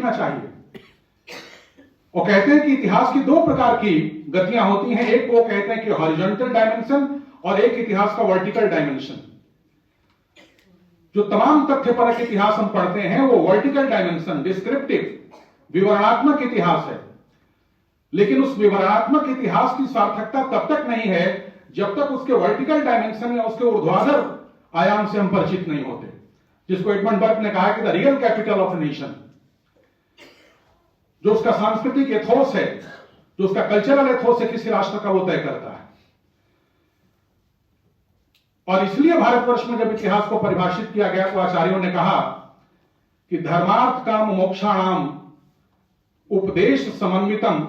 देखना चाहिए। और कहते हैं कि इतिहास की दो प्रकार की गतियां होती हैं, एक वो कहते हैं कि हॉरिजॉन्टल डायमेंशन और एक इतिहास का वर्टिकल डायमेंशन। जो तमाम तथ्यपरक इतिहास हम पढ़ते हैं वो वर्टिकल डायमेंशन, डिस्क्रिप्टिव, विवरणात्मक इतिहास है। लेकिन उस विवरणात्मक इतिहास की सार्थकता तब तक नहीं है जब तक उसके वर्टिकल डायमेंशन या उसके ऊर्ध्वाधर आयाम से हम परिचित नहीं होते, जिसको एडमंड बर्क ने कहा कि the real capital of a nation. जो उसका सांस्कृतिक एथोस है, जो उसका कल्चरल एथोस है किसी राष्ट्र का, वो तय करता है। और इसलिए भारतवर्ष में जब इतिहास को परिभाषित किया गया तो आचार्यों ने कहा कि धर्मार्थ काम मोक्षाणाम उपदेश समन्वितम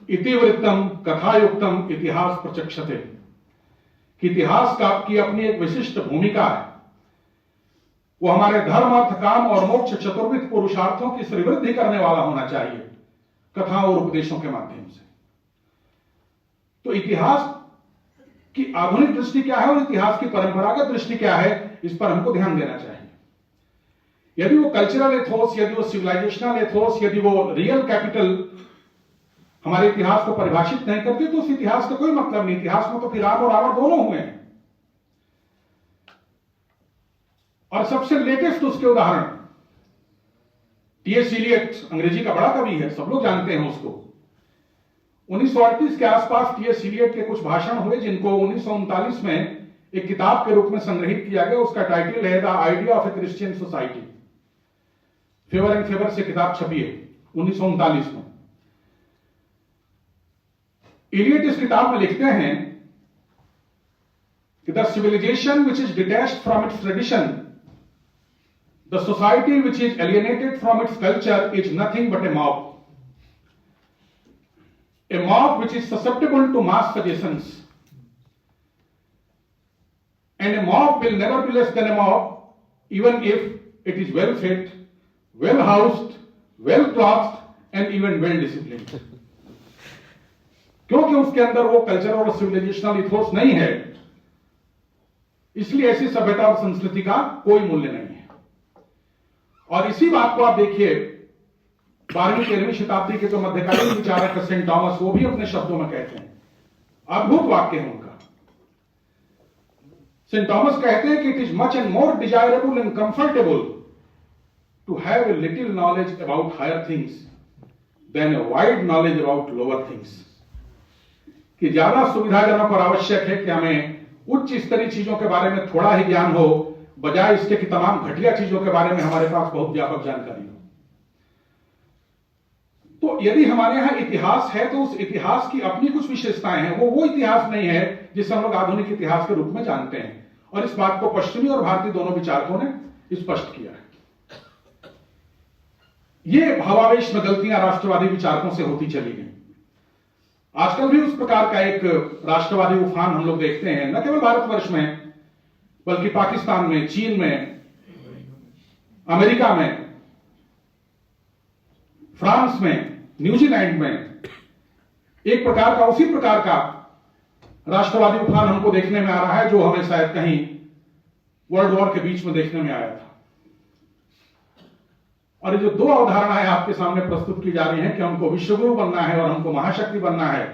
इतिवृत्तम कथायुक्तम इतिहास प्रचक्षते। कि इतिहास का की अपनी एक विशिष्ट भूमिका है, वो हमारे धर्म अर्थ काम और मोक्ष चतुर्विध पुरुषार्थों की श्रीवृद्धि करने वाला होना चाहिए कथाओं और उपदेशों के माध्यम से। तो इतिहास की आधुनिक दृष्टि क्या है और इतिहास की परंपरागत दृष्टि क्या है, इस पर हमको ध्यान देना चाहिए। यदि वो कल्चरल एथोस, यदि वो सिविलाइजेशनल एथोस, यदि वो रियल कैपिटल हमारे इतिहास को परिभाषित नहीं करती तो उस इतिहास का कोई मतलब नहीं। इतिहास में तो फिर राम और रावण दोनों हुए हैं। और सबसे लेटेस्ट उसके उदाहरण टी.एस. इलियट, अंग्रेजी का बड़ा कवि है, सब लोग जानते हैं उसको। 1938 के आसपास टी.एस. इलियट के कुछ भाषण हुए जिनको 1939 में एक किताब के रूप में संग्रहित किया गया। उसका टाइटल है the idea of A Christian society. Favour and favour से किताब छपी है 1939 में। इलियट इस किताब में लिखते हैं कि the civilisation which is detached from its tradition, the society which is alienated from its culture is nothing but a mob, a mob which is susceptible to mass suggestions, and a mob will never be less than a mob even if it is well fed, well housed, well clothed and even well disciplined. क्योंकि उसके अंदर वो culture और civilisational ethos नहीं है, इसलिए ऐसी सभ्यता और संस्कृति का कोई मूल्य नहीं है। और इसी बात को आप देखिए 12वीं-13वीं शताब्दी के तो मध्यकालीन विचारक सेंट थॉमस, वो भी अपने शब्दों में कहते हैं, अद्भुत वाक्य है उनका। सेंट थॉमस कहते हैं कि it is much and more desirable and comfortable to have a little knowledge about higher things than a wide knowledge about lower things. कि ज्यादा सुविधाजनक और आवश्यक है कि हमें उच्च स्तरीय चीजों के बारे में थोड़ा ही ज्ञान हो, बजाय इसके कि तमाम घटिया चीजों के बारे में हमारे पास बहुत व्यापक जानकारी हो। तो यदि हमारे यहां इतिहास है तो उस इतिहास की अपनी कुछ विशेषताएं हैं। वो इतिहास नहीं है जिसे हम लोग आधुनिक इतिहास के रूप में जानते हैं। और इस बात को पश्चिमी और भारतीय दोनों विचारकों ने स्पष्ट किया है। ये भावावेश में गलतियां राष्ट्रवादी विचारकों से होती चली गई। आजकल भी उस प्रकार का एक राष्ट्रवादी उफान हम लोग देखते हैं, न केवल भारतवर्ष में बल्कि पाकिस्तान में, चीन में, अमेरिका में, फ्रांस में, न्यूजीलैंड में एक प्रकार का, उसी प्रकार का राष्ट्रवादी उफान हमको देखने में आ रहा है जो हमें शायद कहीं वर्ल्ड वॉर के बीच में देखने में आया था। और ये जो दो अवधारणाएं आपके सामने प्रस्तुत की जा रही हैं कि हमको विश्वगुरु बनना है और हमको महाशक्ति बनना है,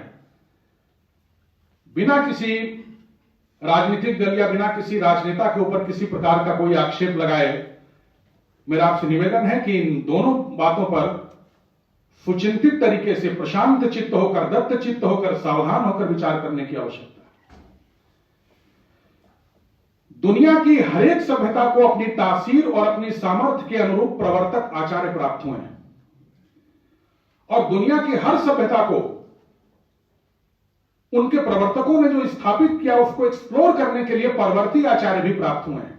बिना किसी राजनीतिक दल या बिना किसी राजनेता के ऊपर किसी प्रकार का कोई आक्षेप लगाए, मेरा आपसे निवेदन है कि इन दोनों बातों पर सुचिंतित तरीके से, प्रशांत चित्त होकर, दत्त चित्त होकर, सावधान होकर विचार करने की आवश्यकता है। दुनिया की हर एक सभ्यता को अपनी तासीर और अपनी सामर्थ्य के अनुरूप प्रवर्तक आचार्य प्राप्त हुए हैं और दुनिया की हर सभ्यता को उनके प्रवर्तकों ने जो स्थापित किया उसको एक्सप्लोर करने के लिए परवर्ती आचार्य भी प्राप्त हुए हैं।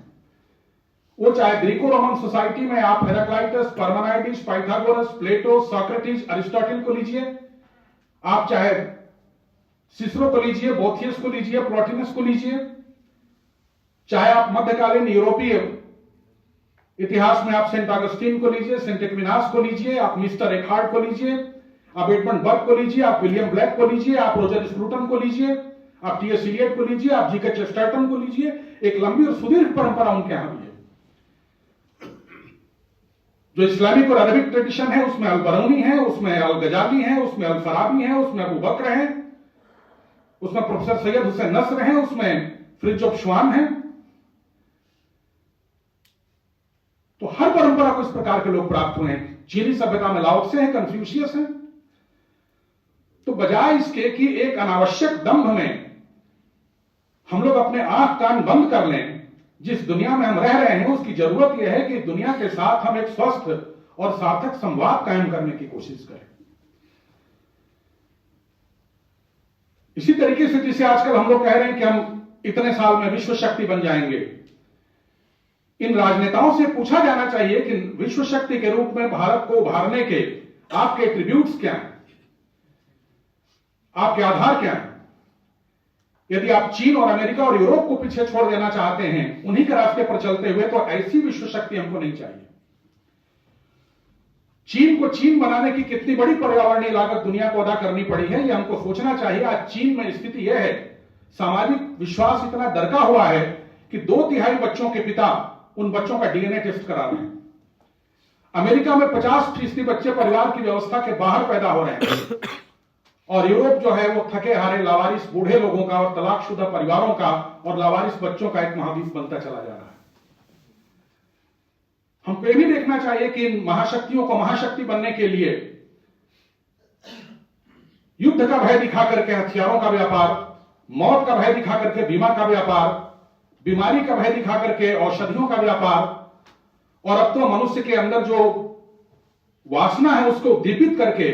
वो चाहे ग्रीको रोमन सोसाइटी में आप हेराक्लाइटस, पार्मेनाइडिस, पाइथागोरस, प्लेटो, सोक्रेटिस, अरिस्टोटल को लीजिए, आप चाहे सिसरो को लीजिए, बोथियस को लीजिए, प्लॉटिनस को लीजिए, चाहे आप मध्यकालीन यूरोपीय इतिहास में आप सेंट अगस्टीन को लीजिए, सेंट एक्विनास को लीजिए, आप मिस्टर एखार्ड को लीजिए, आप एडमंड बर्क को लीजिए, आप विलियम ब्लैक को लीजिए, आप रोजर स्क्रूटन को लीजिए, आप टी.एस. इलियट को लीजिए, आप जी.के. चेस्टरटन को लीजिए। एक लंबी और सुदीर्घ परंपरा उनके यहां भी है जो इस्लामिक और अरबिक ट्रेडिशन है उसमें अल बरूनी है, उसमें अल गजाली है, उसमें अल फराबी है, उसमें अबू बकर है, उसमें प्रोफेसर सैयद हुसैन नस्र है, उसमें फ्रिज ऑफ श्वान है। तो हर परंपरा को इस प्रकार के लोग प्राप्त हुए हैं। चीनी सभ्यता में लाओ त्से हैं, कन्फ्यूशियस हैं। तो बजाय इसके कि एक अनावश्यक दंभ में हम लोग अपने आंख कान बंद कर लें, जिस दुनिया में हम रह रहे हैं उसकी जरूरत यह है कि दुनिया के साथ हम एक स्वस्थ और सार्थक संवाद कायम करने की कोशिश करें। इसी तरीके से जिसे आजकल हम लोग कह रहे हैं कि हम इतने साल में विश्व शक्ति बन जाएंगे, इन राजनेताओं से पूछा जाना चाहिए कि विश्व शक्ति के रूप में भारत को उभारने के आपके एट्रीब्यूट्स क्या हैं, आपके आधार क्या हैं। यदि आप चीन और अमेरिका और यूरोप को पीछे छोड़ देना चाहते हैं, उन्हीं के रास्ते पर चलते हुए, तो ऐसी विश्व शक्ति हमको नहीं चाहिए। चीन को चीन बनाने की कितनी बड़ी पर्यावरणीय लागत दुनिया को अदा करनी पड़ी है, यह हमको सोचना चाहिए। आज चीन में स्थिति यह है, सामाजिक विश्वास इतना दरका हुआ है कि 2/3 बच्चों के पिता उन बच्चों का डीएनए टेस्ट करा रहे हैं। अमेरिका में 50% बच्चे परिवार की व्यवस्था के बाहर पैदा हो रहे हैं, और यूरोप जो है वो थके हारे लावारिस बूढ़े लोगों का और तलाकशुदा परिवारों का और लावारिस बच्चों का एक महाद्वीप बनता चला जा रहा है। हमको यह भी देखना चाहिए कि इन महाशक्तियों को महाशक्ति बनने के लिए युद्ध का भय दिखा करके हथियारों का व्यापार, मौत का भय दिखा करके बीमा का व्यापार, बीमारी का भय दिखा करके औषधियों का व्यापार, और अब तो मनुष्य के अंदर जो वासना है उसको उद्दीपित करके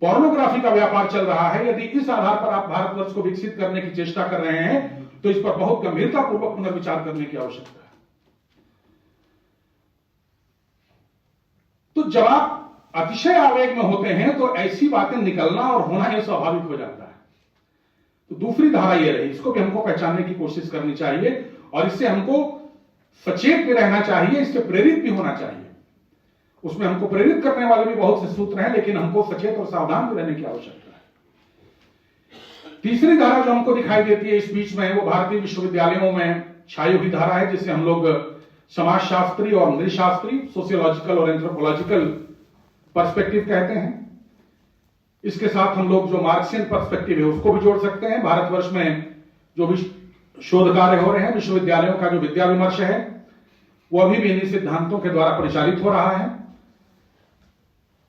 पोर्नोग्राफी का व्यापार चल रहा है। यदि इस आधार पर आप भारतवर्ष को विकसित करने की चेष्टा कर रहे हैं तो इस पर बहुत गंभीरतापूर्वक पुनर्विचार करने की आवश्यकता है। तो जब आप अतिशय आवेग में होते हैं तो ऐसी बातें निकलना और होना यह स्वाभाविक हो जाता है। तो दूसरी धारा यह रही, इसको भी हमको पहचानने की कोशिश करनी चाहिए और इससे हमको सचेत भी रहना चाहिए, इससे प्रेरित भी होना चाहिए। उसमें हमको प्रेरित करने वाले भी बहुत से सूत्र हैं, लेकिन हमको सचेत और सावधान भी रहने की आवश्यकता है। तीसरी धारा जो हमको दिखाई देती है इस बीच में, वो भारतीय विश्वविद्यालयों में छाई हुई धारा है, जिसे हम लोग समाजशास्त्री और नृशास्त्री, सोशियोलॉजिकल और एंथ्रोपोलॉजिकल पर्सपेक्टिव कहते हैं। इसके साथ हम लोग जो मार्क्सियन पर्सपेक्टिव है उसको भी जोड़ सकते हैं। भारतवर्ष में जो भी शोध कार्य हो रहे हैं, विश्वविद्यालयों का जो विद्या विमर्श है, वो अभी भी इन्हीं सिद्धांतों के द्वारा परिचालित हो रहा है।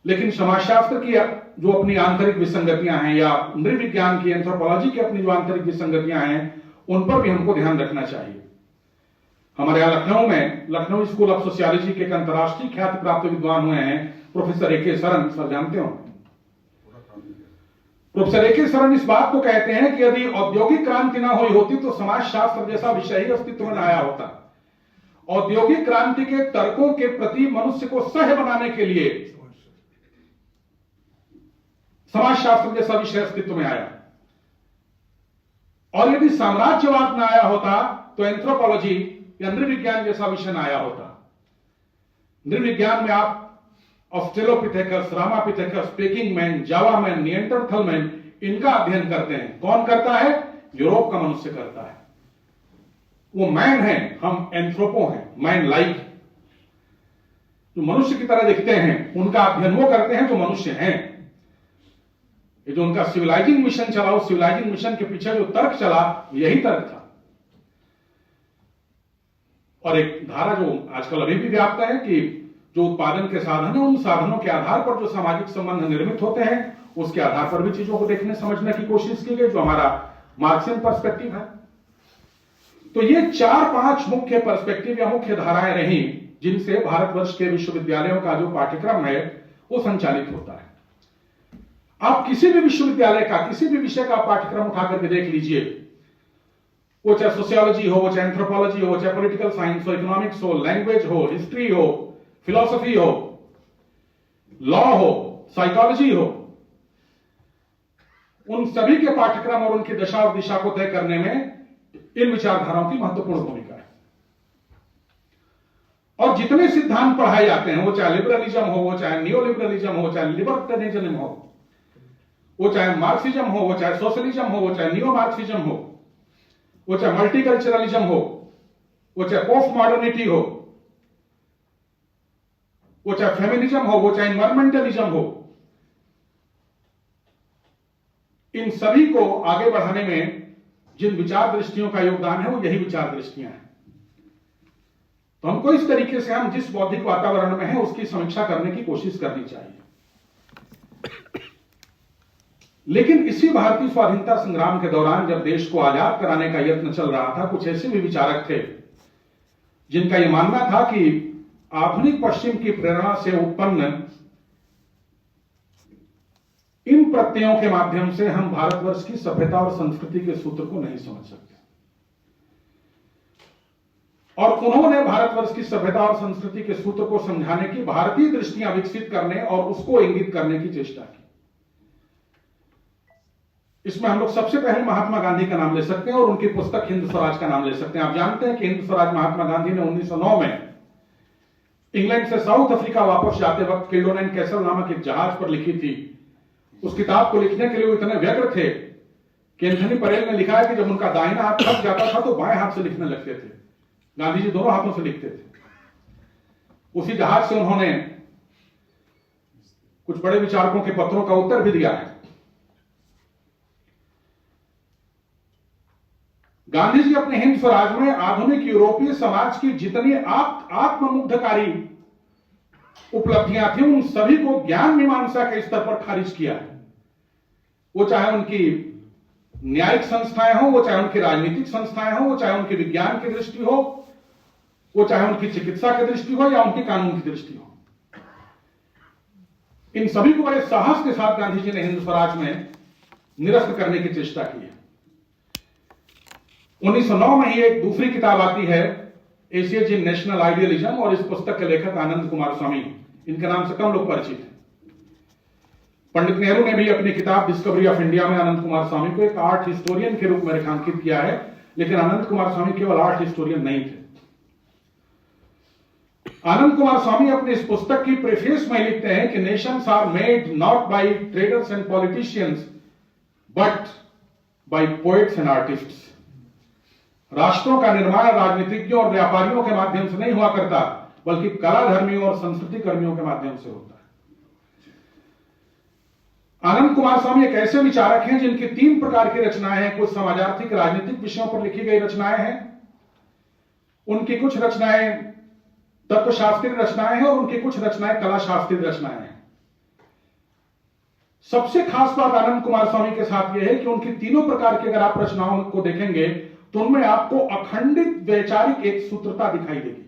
लेकिन समाजशास्त्र की जो अपनी आंतरिक विसंगतियां हैं, या नृविज्ञान की, एंथ्रोपोलॉजी की अपनी जो आंतरिक विसंगतियां हैं, उन पर भी हमको ध्यान रखना चाहिए। हमारे यहां लखनऊ में लखनऊ स्कूल ऑफ सोशियोलॉजी के एक अंतर्राष्ट्रीय ख्याति प्राप्त विद्वान हुए हैं प्रोफेसर ए.के. सरन, सर जानते हो। Professor A K. सरन इस बात को कहते हैं कि यदि औद्योगिक क्रांति ना हुई होती तो समाजशास्त्र जैसा विषय ही अस्तित्व में आया होता। औद्योगिक क्रांति के तर्कों के प्रति मनुष्य को सह्य बनाने के लिए समाजशास्त्र जैसा विषय अस्तित्व में आया, और यदि साम्राज्यवाद न आया होता तो एंथ्रोपोलॉजी या नृविज्ञान जैसा विषय न आया होता। नृविज्ञान में आप ऑस्ट्रेलोपिथेकस, रामापिथेकस, पेकिंग मैन, जावा मैन, निएंडरथल मैन, इनका अध्ययन करते हैं। कौन करता है? यूरोप का मनुष्य करता है। वो मैन है, हम एंथ्रोपो हैं, मैन लाइक, जो मनुष्य की तरह दिखते हैं, उनका अध्ययन वो करते हैं जो मनुष्य हैं। ये जो उनका सिविलाइजिंग मिशन चला, उस सिविलाइजिंग मिशन के पीछे जो तर्क चला, यही तर्क था। और एक धारा जो आजकल अभी भी व्याप्त है कि जो उत्पादन के साधन है, उन साधनों के आधार पर जो सामाजिक संबंध निर्मित होते हैं, उसके आधार पर भी चीजों को देखने समझने की कोशिश की गई, जो हमारा मार्क्सियन पर्सपेक्टिव है। तो ये 4-5 मुख्य पर्सपेक्टिव या मुख्य धाराएं रही जिनसे भारतवर्ष के विश्वविद्यालयों का जो पाठ्यक्रम है वो संचालित होता है। आप किसी भी विश्वविद्यालय का किसी भी विषय का पाठ्यक्रम उठा करके देख लीजिए, वो चाहे सोशियोलॉजी हो, वो चाहे एंथ्रोपोलॉजी हो, चाहे पॉलिटिकल साइंस हो, इकोनॉमिक्स हो, लैंग्वेज हो, हिस्ट्री हो, फिलॉसफी हो, लॉ हो, साइकोलॉजी हो, उन सभी के पाठ्यक्रम और उनकी दशा और दिशा को तय करने में इन विचारधाराओं की महत्वपूर्ण भूमिका है। और जितने सिद्धांत पढ़ाए जाते हैं, वो चाहे लिबरलिज्म हो, वो चाहे नियो लिबरलिज्म हो, चाहे लिबर्टरियनिज्म हो, वो चाहे मार्क्सिज्म हो, वो चाहे सोशलिज्म हो, वो चाहे नियो मार्क्सिज्म हो, वो चाहे मल्टीकल्चरलिज्म हो, वो चाहे पोस्ट मॉडर्निटी हो, वो चाहे फेमिनिज्म हो, वो चाहे एनवायरमेंटलिज्म हो, इन सभी को आगे बढ़ाने में जिन विचार दृष्टियों का योगदान है वो यही विचार दृष्टियां हैं। तो हमको इस तरीके से हम जिस बौद्धिक वातावरण में हैं उसकी समीक्षा करने की कोशिश करनी चाहिए। लेकिन इसी भारतीय स्वाधीनता संग्राम के दौरान जब देश को आजाद कराने का यत्न चल रहा था, कुछ ऐसे भी विचारक थे जिनका यह मानना था कि आधुनिक पश्चिम की प्रेरणा से उत्पन्न इन प्रत्ययों के माध्यम से हम भारतवर्ष की सभ्यता और संस्कृति के सूत्र को नहीं समझ सकते। और उन्होंने भारतवर्ष की सभ्यता और संस्कृति के सूत्र को समझाने की भारतीय दृष्टियां विकसित करने और उसको इंगित करने की चेष्टा की। इसमें हम लोग सबसे पहले महात्मा गांधी का नाम ले सकते हैं और उनकी पुस्तक हिंद स्वराज का नाम ले सकते हैं। आप जानते हैं कि हिंद स्वराज महात्मा गांधी ने 1909 में इंग्लैंड से साउथ अफ्रीका वापस जाते वक्त किल्डोन एंड कैसल नामक एक जहाज पर लिखी थी। उस किताब को लिखने के लिए वो इतने व्यग्र थे कि एंथनी परेल ने लिखा है कि जब उनका दाहिना हाथ थक जाता था तो बाएं हाथ से लिखने लगते थे। गांधी जी दोनों हाथों से लिखते थे। उसी जहाज से उन्होंने कुछ बड़े विचारकों के पत्रों का उत्तर भी दिया है। गांधी जी अपने हिंद स्वराज में आधुनिक यूरोपीय समाज की जितनी आत्ममुग्धकारी उपलब्धियां थी उन सभी को ज्ञान मीमांसा के स्तर पर खारिज किया है। वो चाहे उनकी न्यायिक संस्थाएं हो, वो चाहे उनकी राजनीतिक संस्थाएं हो, वो चाहे उनकी विज्ञान की दृष्टि हो, वो चाहे उनकी चिकित्सा की दृष्टि हो या उनकी कानून की दृष्टि हो। इन सभी को बड़े साहस के साथ गांधी जी ने हिंद स्वराज में निरस्त करने की चेष्टा की है। 1909 में ही एक दूसरी किताब आती है, एशियज इन नेशनल आइडियलिज्म, और इस पुस्तक के लेखक आनंद कुमार स्वामी, इनके नाम से कम लोग परिचित हैं। पंडित नेहरू ने भी अपनी किताब डिस्कवरी ऑफ इंडिया में आनंद कुमार स्वामी को एक आर्ट हिस्टोरियन के रूप में रेखांकित किया है, लेकिन आनंद कुमार स्वामी केवल आर्ट हिस्टोरियन नहीं थे। आनंद कुमार स्वामी अपने इस पुस्तक की प्रेफेस में लिखते हैं कि nations are made not by traders and politicians but by poets and artists. राष्ट्रों का निर्माण राजनीतिज्ञों और व्यापारियों के माध्यम से नहीं हुआ करता, बल्कि कलाधर्मियों और संस्कृति कर्मियों के माध्यम से होता है। आनंद कुमार स्वामी एक ऐसे विचारक हैं जिनकी 3 प्रकार की रचनाएं हैं। कुछ समाजार्थिक राजनीतिक विषयों पर लिखी गई रचनाएं हैं, उनकी कुछ रचनाएं तत्वशास्त्रीय रचनाएं हैं और उनकी कुछ रचनाएं कला शास्त्रीय रचनाएं हैं। सबसे खास बात आनंद कुमार स्वामी के साथ यह है कि उनकी तीनों प्रकार की अगर आप रचनाओं को देखेंगे तो उनमें आपको अखंडित वैचारिक एक सूत्रता दिखाई देगी,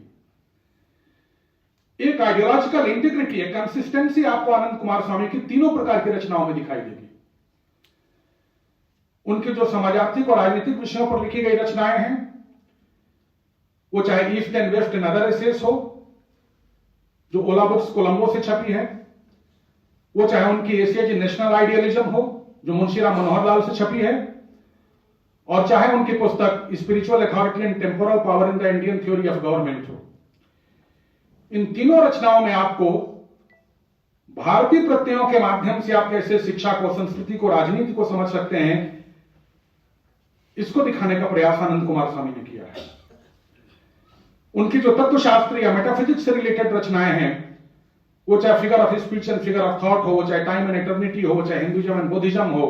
एक आइडियोलॉजिकल इंटीग्रिटी, एक कंसिस्टेंसी आपको आनंद कुमार स्वामी की तीनों प्रकार की रचनाओं में दिखाई देगी। उनकी जो समाजार्थिक और राजनीतिक विषयों पर लिखी गई रचनाएं हैं, वो चाहे east and west and other essays हो जो ओला बुक्स कोलंबो से छपी है, वो चाहे उनकी एशियज इन नेशनल आइडियलिज्म हो जो मुंशीराम मनोहर लाल से छपी है, और चाहे उनकी पुस्तक spiritual authority and temporal power in the Indian theory of government हो। इन तीनों रचनाओं में आपको भारतीय प्रत्ययों के माध्यम से आप कैसे शिक्षा को, संस्कृति को, राजनीति को समझ सकते हैं, इसको दिखाने का प्रयास आनंद कुमार स्वामी ने किया है। उनकी जो तत्वशास्त्र या मेटाफिजिक्स से रिलेटेड रचनाएं हैं, वो चाहे figure of speech and figure of thought हो, वो चाहे टाइम एंड एटर्निटी हो, वो चाहे हिंदुइज्म एंड बुद्धिज्म हो,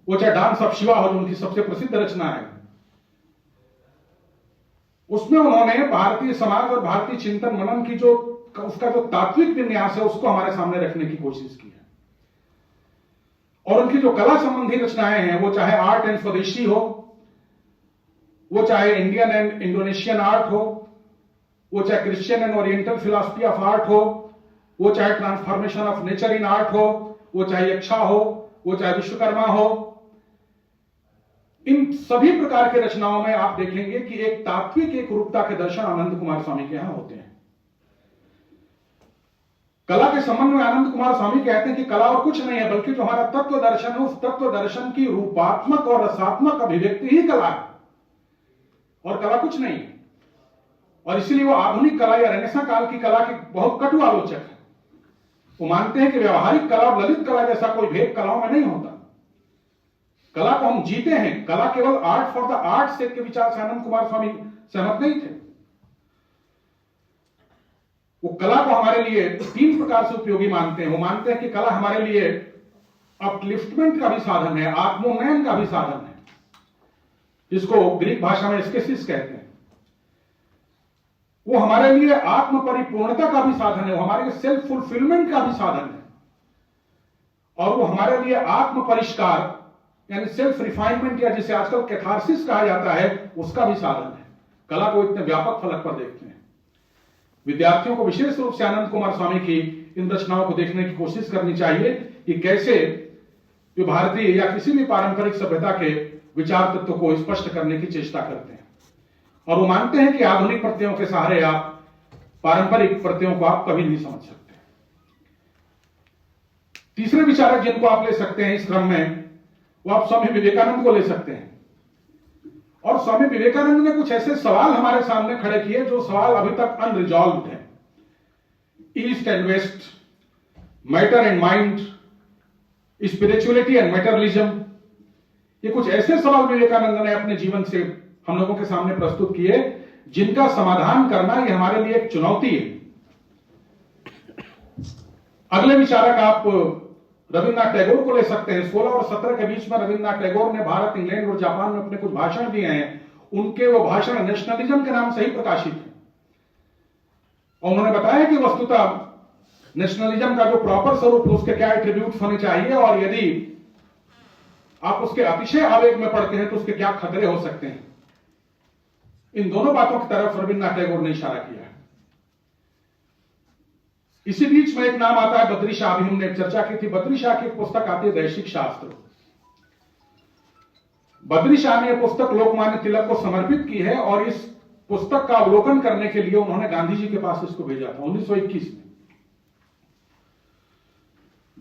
वो चाहे डांस ऑफ शिवा हो जो उनकी सबसे प्रसिद्ध रचना है, उसमें उन्होंने भारतीय समाज और भारतीय चिंतन मनन की जो उसका जो तात्विक विन्यास है उसको हमारे सामने रखने की कोशिश की है। और उनकी जो कला संबंधी रचनाएं हैं, वो चाहे आर्ट एंड स्वदेशी हो, वो चाहे इंडियन एंड इंडोनेशियन आर्ट हो, वो चाहे Christian and oriental philosophy of art हो, वो चाहे transformation of nature in art हो, वो चाहे यक्षा हो, वो चाहे विश्वकर्मा हो, इन सभी प्रकार के रचनाओं में आप देखेंगे कि एक तात्विक एक रूपता के दर्शन आनंद कुमार स्वामी के यहां होते हैं। कला के संबंध में आनंद कुमार स्वामी कहते हैं कि कला और कुछ नहीं है, बल्कि जो हमारा तत्व दर्शन है, उस तत्व दर्शन की रूपात्मक और रसात्मक अभिव्यक्ति ही कला है, और कला कुछ नहीं है। और इसलिए वो आधुनिक कला या रेनेसां काल की कला के बहुत कटु आलोचक है। वो मानते हैं कि व्यवहारिक कला और ललित कला जैसा कोई भेद कलाओं में नहीं होता। कला को हम जीते हैं, कला केवल आर्ट फॉर द आर्ट से के विचार से आनंद कुमार स्वामी सहमत नहीं थे। वो कला को हमारे लिए 3 प्रकार से उपयोगी मानते हैं। वो मानते हैं कि कला हमारे लिए अपलिफ्टमेंट का भी साधन है, आत्मोन्नयन का भी साधन है, जिसको ग्रीक भाषा में एस्केसिस कहते हैं। वो हमारे लिए आत्म परिपूर्णता का भी साधन है, वो हमारे लिए सेल्फ फुलफिलमेंट का भी साधन है, और वो हमारे लिए आत्म परिष्कार यानी सेल्फ रिफाइनमेंट या जिसे आजकल कैथारसिस कहा जाता है उसका भी साधन है। कला को इतने व्यापक फलक पर देखते हैं। विद्यार्थियों को विशेष रूप से आनंद कुमार स्वामी की इन रचनाओं को देखने की कोशिश करनी चाहिए कि कैसे वे भारतीय या किसी भी पारंपरिक सभ्यता के विचार तत्व को स्पष्ट करने की चेष्टा करते हैं, और वो मानते हैं कि आधुनिक प्रत्ययों के सहारे आप पारंपरिक प्रत्ययों को आप कभी नहीं समझ सकते। तीसरे विचारक जिनको आप ले सकते हैं इस क्रम में, वो आप स्वामी विवेकानंद को ले सकते हैं। और स्वामी विवेकानंद ने कुछ ऐसे सवाल हमारे सामने खड़े किए जो सवाल अभी तक अनरिजॉल्व्ड हैं। East and west, matter and mind, spirituality and materialism, ये कुछ ऐसे सवाल विवेकानंद ने अपने जीवन से हम लोगों के सामने प्रस्तुत किए जिनका समाधान करना ये हमारे लिए एक चुनौती है। अगले विचारक आप रविन्द्रनाथ टैगोर को ले सकते हैं। 16 और 17 के बीच में रविन्द्रनाथ टैगोर ने भारत, इंग्लैंड और जापान में अपने कुछ भाषण दिए हैं। उनके वो भाषण नेशनलिज्म के नाम से ही प्रकाशित है, और उन्होंने बताया कि वस्तुतः नेशनलिज्म का जो प्रॉपर स्वरूप है उसके क्या एट्रीब्यूट्स होने चाहिए, और यदि आप उसके अतिशय आवेग में पड़ते हैं तो उसके क्या खतरे हो सकते हैं। इन दोनों बातों की तरफ रविन्द्रनाथ टैगोर ने इशारा किया है। इसी बीच में एक नाम आता है बद्री शाह, भी हमने चर्चा की थी। बद्री शाह की एक पुस्तक आती है दैशिक शास्त्र। बद्री शाह ने यह पुस्तक लोकमान्य तिलक को समर्पित की है, और इस पुस्तक का अवलोकन करने के लिए उन्होंने गांधी जी के पास इसको भेजा था 1921 में।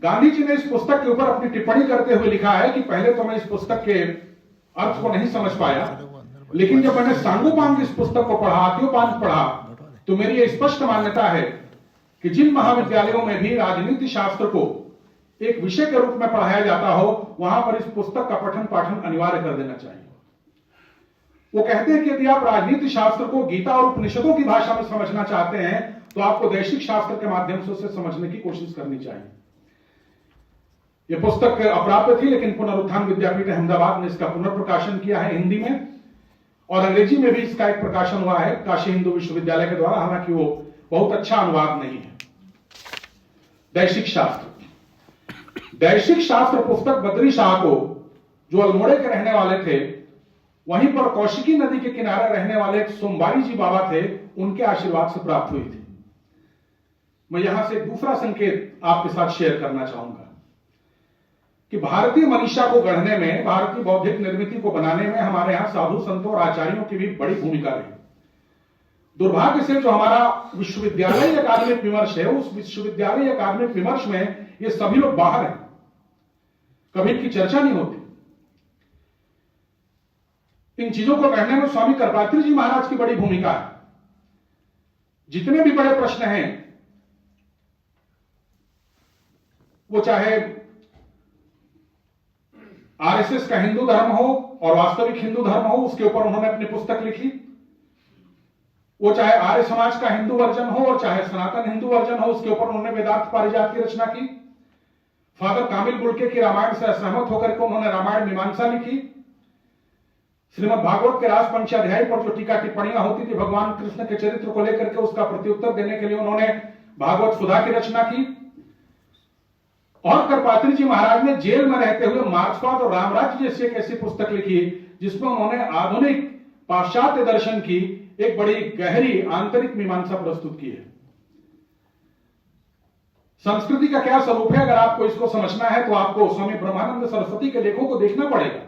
गांधी जी ने इस पुस्तक के ऊपर अपनी टिप्पणी करते हुए लिखा है कि पहले तो मैं इस पुस्तक के अर्थ को नहीं समझ पाया, लेकिन जब मैंने सांगोपांग इस पुस्तक को पढ़ा, आद्योपांत पढ़ा, तो मेरी यह स्पष्ट मान्यता है कि जिन महाविद्यालयों में भी राजनीति शास्त्र को एक विषय के रूप में पढ़ाया जाता हो, वहां पर इस पुस्तक का पठन पाठन अनिवार्य कर देना चाहिए। वो कहते हैं कि यदि आप राजनीति शास्त्र को गीता और उपनिषदों की भाषा में समझना चाहते हैं तो आपको दैशिक शास्त्र के माध्यम से उसे समझने की कोशिश करनी चाहिए। यह पुस्तक अप्राप्य थी, लेकिन पुनरुत्थान विद्यापीठ अहमदाबाद ने इसका पुनर्प्रकाशन किया है हिंदी में, और अंग्रेजी में भी इसका एक प्रकाशन हुआ है काशी हिंदू विश्वविद्यालय के द्वारा, हालांकि वो बहुत अच्छा अनुवाद नहीं है। दैशिक शास्त्र, दैशिक शास्त्र पुस्तक बद्री शाह को, जो अल्मोड़े के रहने वाले थे, वहीं पर कौशिकी नदी के किनारे रहने वाले एक सोमवारी जी बाबा थे, उनके आशीर्वाद से प्राप्त हुई थी। मैं यहां से दूसरा संकेत आपके साथ शेयर करना चाहूंगा कि भारतीय मनीषा को गढ़ने में, भारतीय बौद्धिक निर्मिति को बनाने में हमारे यहां साधु संतों और आचार्यों की भी बड़ी भूमिका रही। दुर्भाग्य से जो हमारा विश्वविद्यालय अकादमिक विमर्श है, उस विश्वविद्यालय अकादमिक विमर्श में ये सभी लोग बाहर हैं, कभी इनकी चर्चा नहीं होती। इन चीजों को गढ़ने में स्वामी करपात्री जी महाराज की बड़ी भूमिका है। जितने भी बड़े प्रश्न हैं, वो चाहे आरएसएस का हिंदू धर्म हो और वास्तविक हिंदू धर्म हो, उसके ऊपर उन्होंने अपनी पुस्तक लिखी। वो चाहे आर्य समाज का हिंदू वर्जन हो और चाहे सनातन हिंदू वर्जन हो, उसके ऊपर उन्होंने वेदांत पारिजात की रचना की। फादर कामिल बुल्के की रामायण से असहमत होकर के उन्होंने रामायण मीमांसा लिखी। श्रीमद् भागवत के रास पंचाध्याय पर जो टीका टिप्पणियां होती थी भगवान कृष्ण के चरित्र को लेकर के, उसका प्रत्युत्तर देने के लिए उन्होंने भागवत सुधा की रचना की। और करपात्री जी महाराज ने जेल में रहते हुए मार्क्सवाद और रामराज्य जैसी एक ऐसी पुस्तक लिखी जिसमें उन्होंने आधुनिक पाश्चात्य दर्शन की एक बड़ी गहरी आंतरिक मीमांसा प्रस्तुत की है। संस्कृति का क्या स्वरूप है, अगर आपको इसको समझना है तो आपको स्वामी ब्रह्मानंद सरस्वती के लेखों को देखना पड़ेगा।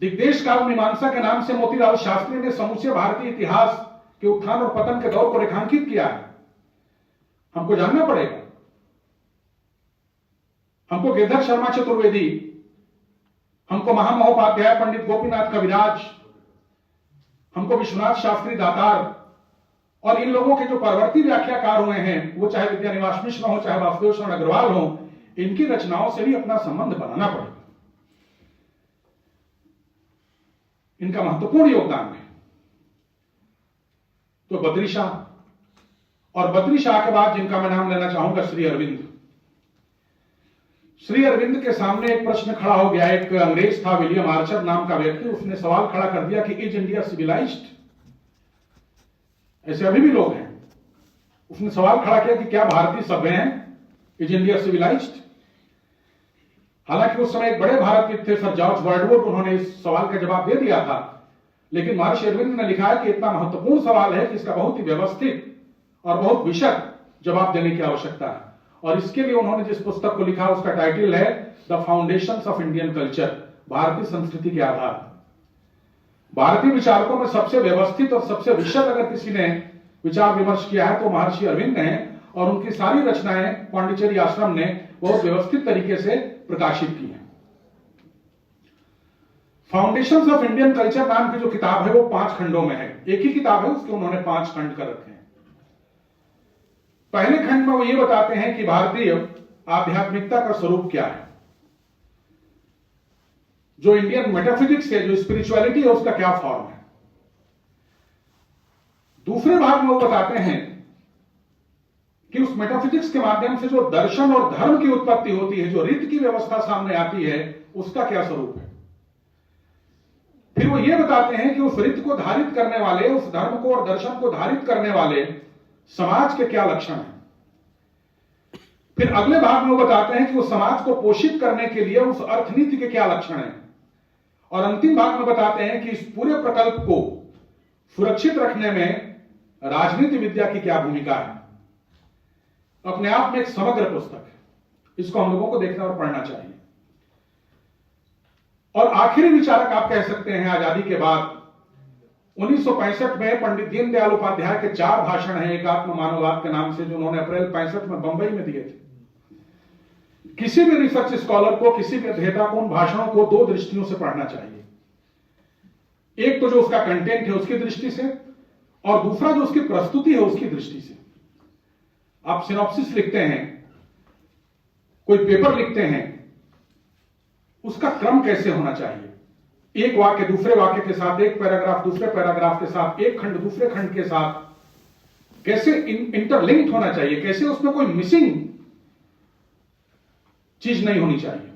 दिग्देश काल मीमांसा के नाम से मोतीलाल शास्त्री ने समूचे भारतीय इतिहास के उत्थान और पतन के दौर को रेखांकित किया है। हमको जानना पड़ेगा। हमको गिरधर शर्मा चतुर्वेदी, हमको महामहोपाध्याय पंडित गोपीनाथ कविराज, हमको विश्वनाथ शास्त्री दातार और इन लोगों के जो परवर्ती व्याख्याकार हुए हैं, वो चाहे विद्यानिवास मिश्र हो चाहे वासुदेव शरण अग्रवाल हो, इनकी रचनाओं से भी अपना संबंध बनाना पड़ेगा। इनका महत्वपूर्ण योगदान है। तो बद्री शाह, और बद्री शाह के बाद जिनका मैं नाम लेना चाहूंगा श्री अरविंद। श्री अरविंद के सामने एक प्रश्न खड़ा हो गया। एक अंग्रेज था विलियम आर्चर नाम का व्यक्ति, उसने सवाल खड़ा कर दिया कि इज इंडिया सिविलाइज्ड? ऐसे अभी भी लोग हैं। उसने सवाल खड़ा किया कि क्या भारतीय सभ्य हैं? Is India civilised? हालांकि उस समय एक बड़े भारतविद थे सर जॉर्ज वर्डवुड, उन्होंने इस सवाल का जवाब दे दिया था, लेकिन महर्षि अरविंद ने लिखा है कि इतना महत्वपूर्ण सवाल है कि इसका बहुत ही व्यवस्थित और बहुत विशद जवाब देने की आवश्यकता है। और इसके लिए उन्होंने जिस पुस्तक को लिखा उसका टाइटल है the foundations of Indian culture, भारतीय संस्कृति के आधार। भारतीय विचारकों में सबसे व्यवस्थित और सबसे विशद अगर किसी ने विचार विमर्श किया है तो महर्षि अरविंद ने, और उनकी सारी रचनाएं पांडिचेरी आश्रम ने बहुत व्यवस्थित तरीके से प्रकाशित की हैं। फाउंडेशंस ऑफ इंडियन कल्चर नाम की जो किताब है वो 5 खंडों में है। एक ही किताब है, उसके उन्होंने 5 खंड कर रखे हैं। पहले खंड में वो ये बताते हैं कि भारतीय आध्यात्मिकता का स्वरूप क्या है, जो इंडियन मेटाफिजिक्स है, जो स्पिरिचुअलिटी है, उसका क्या फॉर्म है। दूसरे भाग में वो बताते हैं कि उस मेटाफिजिक्स के माध्यम से जो दर्शन और धर्म की उत्पत्ति होती है, जो रीत की व्यवस्था सामने आती है, उसका क्या स्वरूप है। फिर वो ये बताते हैं कि उस रीत को धारित करने वाले, उस धर्म को और दर्शन को धारित करने वाले समाज के क्या लक्षण हैं। फिर अगले भाग में वो बताते हैं कि उस समाज को पोषित करने के लिए उस अर्थनीति के क्या लक्षण हैं। और अंतिम भाग में बताते हैं कि इस पूरे प्रकल्प को सुरक्षित रखने में राजनीति विद्या की क्या भूमिका है। अपने आप में एक समग्र पुस्तक है, इसको हम लोगों को देखना और पढ़ना चाहिए। और आखिरी विचारक आप कह सकते हैं आजादी के बाद 1965 में पंडित दीनदयाल उपाध्याय के 4 भाषण हैं एक आत्म मानववाद के नाम से, जो उन्होंने अप्रैल 65 में बंबई में दिए थे। किसी भी रिसर्च स्कॉलर को, किसी भी अध्येता को उन भाषणों को 2 दृष्टियों से पढ़ना चाहिए। एक तो जो उसका कंटेंट है उसकी दृष्टि से, और दूसरा जो उसकी प्रस्तुति है उसकी दृष्टि से। आप सिनॉप्सिस लिखते हैं, कोई पेपर लिखते हैं, उसका क्रम कैसे होना चाहिए। एक वाक्य दूसरे वाक्य के साथ, एक पैराग्राफ दूसरे पैराग्राफ के साथ, एक खंड दूसरे खंड के साथ कैसे इंटरलिंक्ड होना चाहिए, कैसे उसमें कोई मिसिंग चीज नहीं होनी चाहिए।